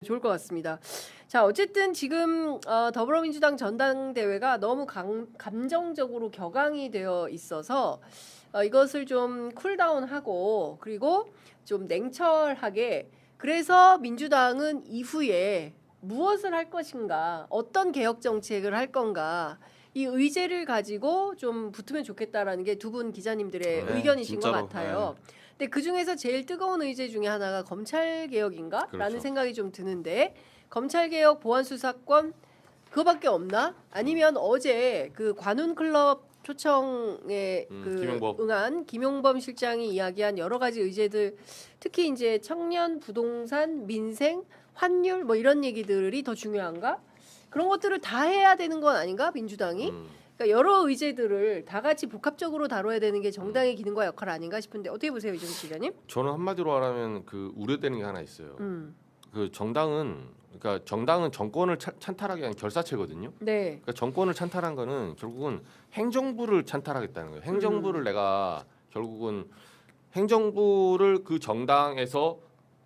좋을 것 같습니다. 자, 어쨌든 지금 더불어민주당 전당대회가 너무 감정적으로 격앙이 되어 있어서 이것을 좀 쿨다운하고 그리고 좀 냉철하게 그래서 민주당은 이후에 무엇을 할 것인가, 어떤 개혁 정책을 할 건가 이 의제를 가지고 좀 붙으면 좋겠다라는 게 두 분 기자님들의 네, 의견이신 진짜로, 것 같아요. 근데 그 중에서 제일 뜨거운 의제 중에 하나가 검찰 개혁인가라는 그렇죠. 생각이 좀 드는데 검찰 개혁, 보안 수사권 그거밖에 없나? 아니면 어제 그 관훈 클럽 초청에 김용범. 응한 김용범 실장이 이야기한 여러 가지 의제들, 특히 이제 청년, 부동산, 민생, 환율 뭐 이런 얘기들이 더 중요한가? 그런 것들을 다 해야 되는 건 아닌가? 민주당이? 그러니까 여러 의제들을 다 같이 복합적으로 다뤄야 되는 게 정당의 기능과 역할 아닌가 싶은데 어떻게 보세요, 이정수 기자님? 저는 한마디로 말하면 그 우려되는 게 하나 있어요. 그 그러니까 정당은 정권을 찬탈하기 위한 결사체거든요. 네. 그러니까 정권을 찬탈한 거는 결국은 행정부를 찬탈하겠다는 거예요. 행정부를 내가 결국은 행정부를 그 정당에서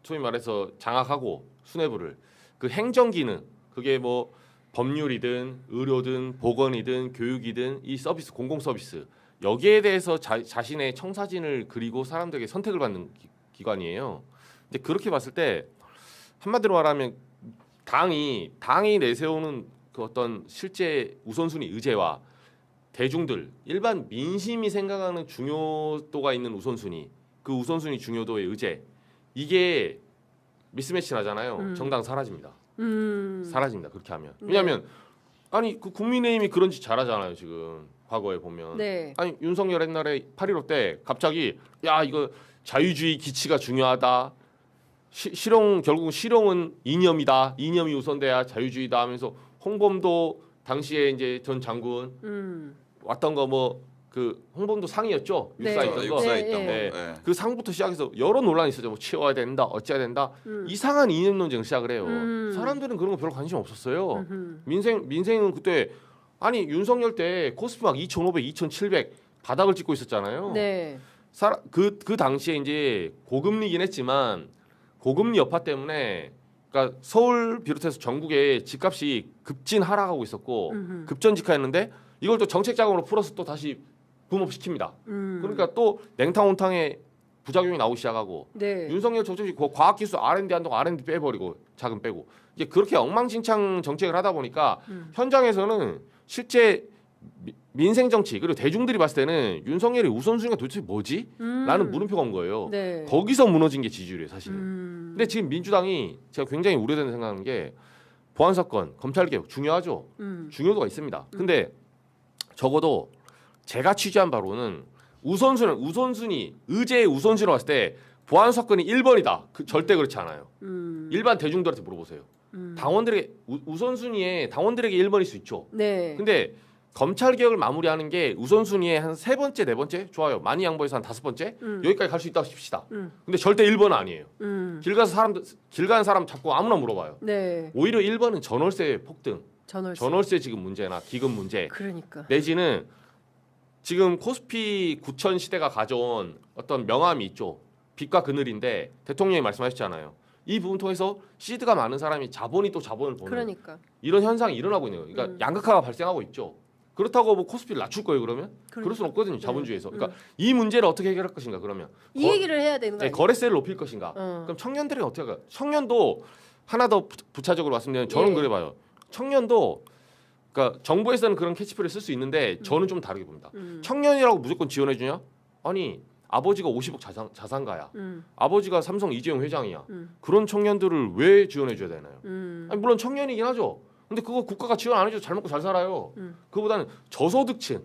소위 말해서 장악하고 수뇌부를 그 행정기능 그게 뭐 법률이든 의료든 보건이든 교육이든 이 서비스 공공 서비스 여기에 대해서 자신의 청사진을 그리고 사람들에게 선택을 받는 기관이에요. 근데 그렇게 봤을 때 한마디로 말하면 당이 내세우는 그 어떤 실제 우선순위 의제와 대중들 일반 민심이 생각하는 중요도가 있는 우선순위 그 우선순위 중요도의 의제 이게 미스매치 나잖아요. 정당 사라집니다. 사라집니다. 그렇게 하면. 왜냐하면 아니 그 국민의힘이 그런 짓 잘하잖아요. 지금 과거에 보면. 네. 아니 윤석열 옛날에 8.15 때 갑자기 야 이거 자유주의 기치가 중요하다. 결국은 실용은 이념이다. 이념이 우선돼야 자유주의다 하면서 홍범도 당시에 이제 전 장군 왔던 거 뭐 그 홍범도 상이었죠. 네. 육사했던 거. 육사했던 네. 거. 네. 그 상부터 시작해서 여러 논란이 있었죠. 뭐 치워야 된다, 어찌해야 된다. 이상한 이념 논쟁을 시작을 해요. 사람들은 그런 거 별로 관심 없었어요. 민생은 그때 아니 윤석열 때 코스피 막 2,500, 2,700 바닥을 찍고 있었잖아요. 네. 그 당시에 이제 고금리긴 했지만 고금리 여파 때문에 그러니까 서울 비롯해서 전국에 집값이 급진 하락하고 있었고 급전직하였는데 이걸 또 정책 자금으로 풀어서 또 다시 붐업시킵니다. 그러니까 또 냉탕 온탕에 부작용이 나오기 시작하고 네. 윤석열 정책이 과학기술 R&D 한다고 R&D 빼버리고 자금 빼고 이게 그렇게 엉망진창 정책을 하다 보니까 현장에서는 실제 민생 정치 그리고 대중들이 봤을 때는 윤석열의 우선순위가 도대체 뭐지? 라는 물음표가 온 거예요. 네. 거기서 무너진 게 지지율이에요, 사실은. 근데 지금 민주당이 제가 굉장히 우려되는 생각하는 게 보안 사건, 검찰 개혁 중요하죠. 중요도가 있습니다. 근데 적어도 제가 취재한 바로는 우선순위 의제의 우선순위로 봤을 때 보안 사건이 1번이다. 절대 그렇지 않아요. 일반 대중들한테 물어보세요. 당원들에게 우선순위에 당원들에게 1번일 수 있죠. 네. 근데 검찰 개혁을 마무리하는 게 우선순위에 한 3번째, 4번째 좋아요. 많이 양보해서 한 5번째 여기까지 갈 수 있다고 칩시다. 근데 절대 1번은 아니에요. 길 가는 사람 자꾸 아무나 물어봐요. 네. 오히려 1번은 전월세 폭등, 전월세 지급 문제나 기금 문제 그러니까. 내지는 지금 코스피 9천 시대가 가져온 어떤 명암이 있죠. 빛과 그늘인데 대통령이 말씀하셨잖아요. 이 부분 통해서 시드가 많은 사람이 자본이 또 자본을 버는 그러니까. 이런 현상이 일어나고 있는 거예요. 그러니까 양극화가 발생하고 있죠. 그렇다고 뭐 코스피를 낮출 거예요 그러면? 그럴 수는 없거든요. 자본주의에서. 그러니까 이 문제를 어떻게 해결할 것인가 그러면 이 얘기를 해야 되는 거 아니에요? 거래세를 높일 것인가? 그럼 청년들이 어떻게 할까요? 청년도 하나 더 부차적으로 말씀드리면 저는 예. 그래 봐요. 청년도 그러니까 정부에서는 그런 캐치프레이를 쓸 수 있는데 저는 좀 다르게 봅니다. 청년이라고 무조건 지원해 주냐? 아니 아버지가 50억 자산가야. 아버지가 삼성 이재용 회장이야. 그런 청년들을 왜 지원해 줘야 되나요? 아니, 물론 청년이긴 하죠. 근데 그거 국가가 지원 안 해줘도 잘 먹고 잘 살아요. 그보다는 저소득층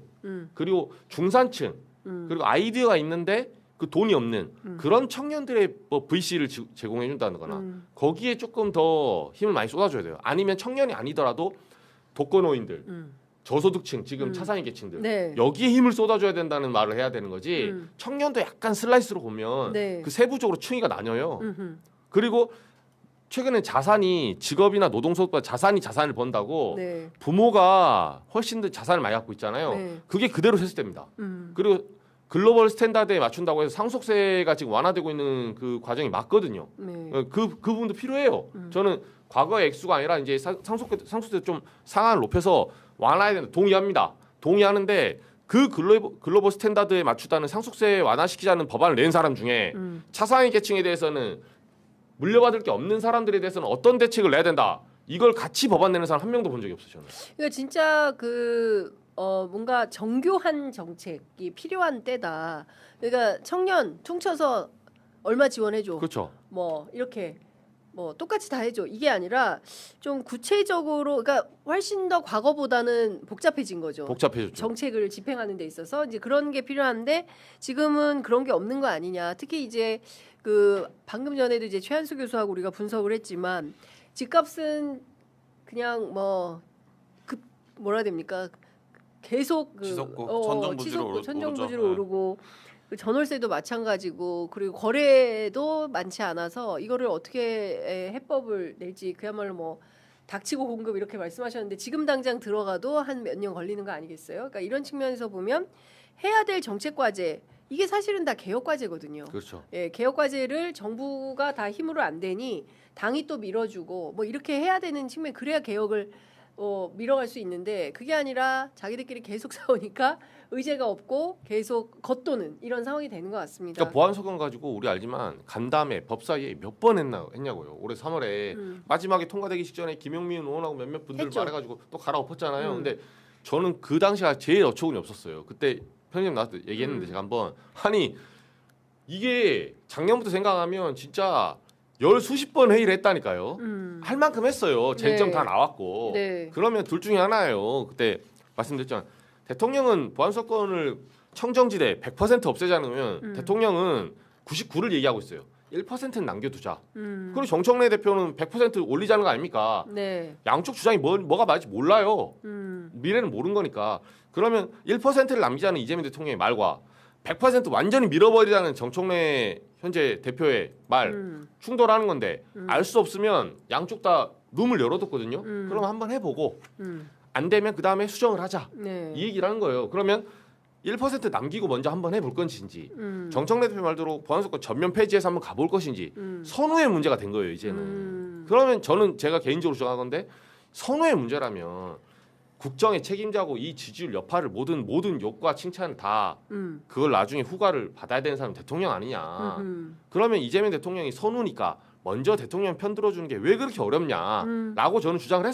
그리고 중산층 그리고 아이디어가 있는데 그 돈이 없는 그런 청년들의 뭐 VC를 제공해 준다거나 거기에 조금 더 힘을 많이 쏟아줘야 돼요. 아니면 청년이 아니더라도 독거노인들 저소득층 지금 차상위 계층들 네. 여기에 힘을 쏟아줘야 된다는 말을 해야 되는 거지 청년도 약간 슬라이스로 보면 네. 그 세부적으로 층위가 나뉘어요. 그리고 최근에 자산이 직업이나 노동소득보다 자산을 번다고 네. 부모가 훨씬 더 자산을 많이 갖고 있잖아요. 네. 그게 그대로 세습됩니다. 그리고 글로벌 스탠다드에 맞춘다고 해서 상속세가 지금 완화되고 있는 그 과정이 맞거든요. 네. 그 부분도 필요해요. 저는 과거의 액수가 아니라 이제 상속세 좀 상한을 높여서 완화해야 된다. 동의합니다. 동의하는데 그 글로벌 스탠다드에 맞추다는 상속세 완화시키자는 법안을 낸 사람 중에 차상위 계층에 대해서는 물려받을 게 없는 사람들에 대해서는 어떤 대책을 내야 된다. 이걸 같이 법안 내는 사람 한 명도 본 적이 없어요. 저는. 그러니까 진짜 뭔가 정교한 정책이 필요한 때다. 그러니까 청년 퉁쳐서 얼마 지원해줘. 그렇죠. 뭐 이렇게 뭐 똑같이 다 해줘. 이게 아니라 좀 구체적으로, 그러니까 훨씬 더 과거보다는 복잡해진 거죠. 복잡해졌죠. 정책을 집행하는 데 있어서 이제 그런 게 필요한데 지금은 그런 게 없는 거 아니냐. 특히 이제 그 방금 전에도 이제 최한수 교수하고 우리가 분석을 했지만 집값은 그냥 뭐라 됩니까? 계속 치솟고 천정부지로 오르고 그 전월세도 마찬가지고 그리고 거래도 많지 않아서 이거를 어떻게 해법을 낼지 그야말로 뭐 닥치고 공급 이렇게 말씀하셨는데 지금 당장 들어가도 한 몇 년 걸리는 거 아니겠어요? 그러니까 이런 측면에서 보면 해야 될 정책 과제 이게 사실은 다 개혁 과제거든요. 그렇죠. 예, 개혁 과제를 정부가 다 힘으로 안 되니 당이 또 밀어주고 뭐 이렇게 해야 되는 측면 그래야 개혁을 밀어갈 수 있는데 그게 아니라 자기들끼리 계속 싸우니까 의제가 없고 계속 겉도는 이런 상황이 되는 것 같습니다. 그러니까 보안소관 가지고 우리 알지만 간담회 법사위에 몇 번 했냐고요. 올해 3월에 마지막에 통과되기 직전에 김용민 의원하고 몇몇 분들 했죠. 말해가지고 또 갈아엎었잖아요. 근데 저는 그 당시가 제일 어처구니 없었어요. 그때 편의점 나와서 얘기했는데 제가 한번 아니 이게 작년부터 생각하면 진짜 열 수십 번 회의를 했다니까요. 할 만큼 했어요. 쟁점 네. 다 나왔고. 네. 그러면 둘 중에 하나예요. 그때 말씀드렸잖아요. 대통령은 보안사건을 청정지대 100% 없애지 않으면 대통령은 99를 얘기하고 있어요. 1%는 남겨두자. 그리고 정청래 대표는 100% 올리자는 거 아닙니까? 네. 양쪽 주장이 뭐가 맞을지 몰라요. 미래는 모르는 거니까. 그러면 1%를 남기자는 이재명 대통령의 말과 100% 완전히 밀어버리자는 정청래 현재 대표의 말 충돌하는 건데 알 수 없으면 양쪽 다 룸을 열어뒀거든요. 그럼 한번 해보고 안 되면 그 다음에 수정을 하자. 네. 이 얘기를 하는 거예요. 그러면 1% 남기고 먼저 한번 해볼 건지 정청래 대표 말대로 보안사건 전면 폐지해서 한번 가볼 것인지 선후의 문제가 된 거예요. 이제는. 그러면 저는 제가 개인적으로 주장하건데 선후의 문제라면 국정의 책임자고 이 지지율 여파를 모든 욕과 칭찬 다 그걸 나중에 후과를 받아야 되는 사람은 대통령 아니냐. 그러면 이재명 대통령이 선후니까 먼저 대통령 편 들어주는 게 왜 그렇게 어렵냐라고 저는 주장을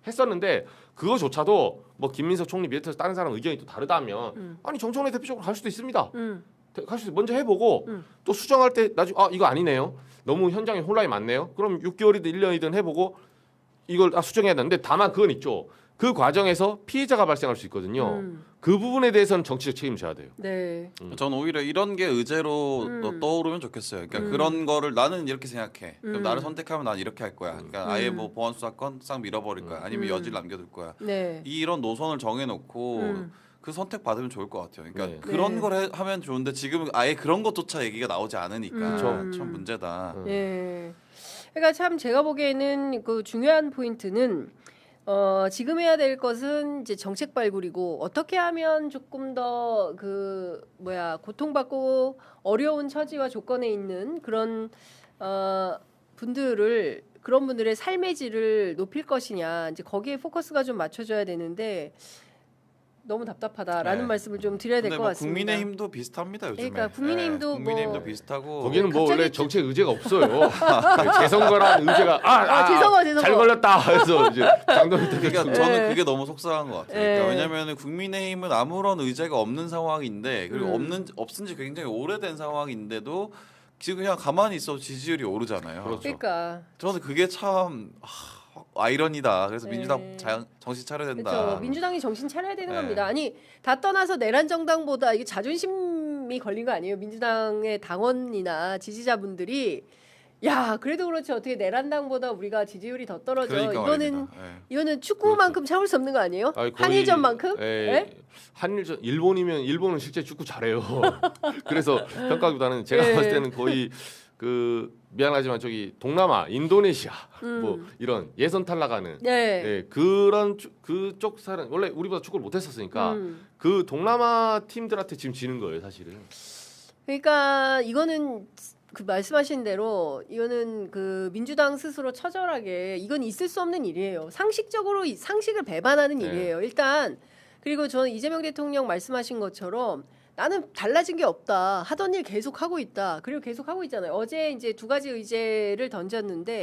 했었는데 그거조차도 뭐 김민석 총리 밑에서 다른 사람 의견이 또 다르다면 아니 정청래 대표적으로 갈 수도 있습니다. 갈 수도 먼저 해보고 또 수정할 때 나중에 이거 아니네요. 너무 현장에 혼란이 많네요. 그럼 6개월이든 1년이든 해보고 이걸 수정해야 되는데 다만 그건 있죠. 그 과정에서 피해자가 발생할 수 있거든요. 그 부분에 대해서는 정치적 책임을 져야 돼요. 네. 저는 오히려 이런 게 의제로 떠오르면 좋겠어요. 그러니까 그런 거를 나는 이렇게 생각해. 그럼 나를 선택하면 난 이렇게 할 거야. 그러니까 아예 뭐 보안 수사권 싹 밀어버릴 거야. 아니면 여지를 남겨둘 거야. 네. 이런 노선을 정해놓고 그 선택 받으면 좋을 것 같아요. 그러니까 네. 그런 네. 걸 하면 좋은데 지금 아예 그런 것조차 얘기가 나오지 않으니까 참 문제다. 예. 그러니까 참 제가 보기에는 그 중요한 포인트는 지금 해야 될 것은 이제 정책 발굴이고 어떻게 하면 조금 더 고통받고 어려운 처지와 조건에 있는 그런 그런 분들의 삶의 질을 높일 것이냐 이제 거기에 포커스가 좀 맞춰져야 되는데 너무 답답하다라는 네. 말씀을 좀 드려야 될 근데 것 뭐 같습니다. 국민의힘도 비슷합니다 요즘에. 그러니까 국민의힘도 국민의힘도 뭐 비슷하고 거기는 뭐 갑자기 원래 정책 의제가 없어요. 재선거란 의제가 재선거. 잘 걸렸다. 그래서 이제 장동민 대표 그러니까 네. 저는 그게 너무 속상한 것 같아요. 네. 그러니까 왜냐하면 국민의힘은 아무런 의제가 없는 상황인데 그리고 없은지 굉장히 오래된 상황인데도 지금 그냥 가만히 있어도 지지율이 오르잖아요. 그렇죠. 그러니까 저는 그게 참 아이러니다. 그래서 네. 민주당 정신 차려야 된다. 그렇죠. 민주당이 정신 차려야 되는 네. 겁니다. 아니 다 떠나서 내란 정당보다 이게 자존심이 걸린 거 아니에요? 민주당의 당원이나 지지자분들이 야 그래도 그렇지 어떻게 내란당보다 우리가 지지율이 더 떨어져? 그러니까 이거는 말입니다. 네. 이거는 축구만큼 참을 수 없는 거 아니에요? 아니, 거의- 한일전만큼? 예? 한일전 일본은 실제 축구 잘해요. 그래서 평가보다는 제가 예. 봤을 때는 거의 그 미안하지만 저기 동남아, 인도네시아 음. 뭐 이런 예선 탈락하는 네. 네, 그런 그쪽 사람 원래 우리보다 축구를 못했었으니까 그 동남아 팀들한테 지금 지는 거예요, 사실은. 그러니까 이거는 그 말씀하신 대로 이거는 그 민주당 스스로 처절하게 이건 있을 수 없는 일이에요. 상식적으로 상식을 배반하는 네. 일이에요. 일단 그리고 저는 이재명 대통령 말씀하신 것처럼 나는 달라진 게 없다. 하던 일 계속 하고 있다. 그리고 계속 하고 있잖아요. 어제 이제 두 가지 의제를 던졌는데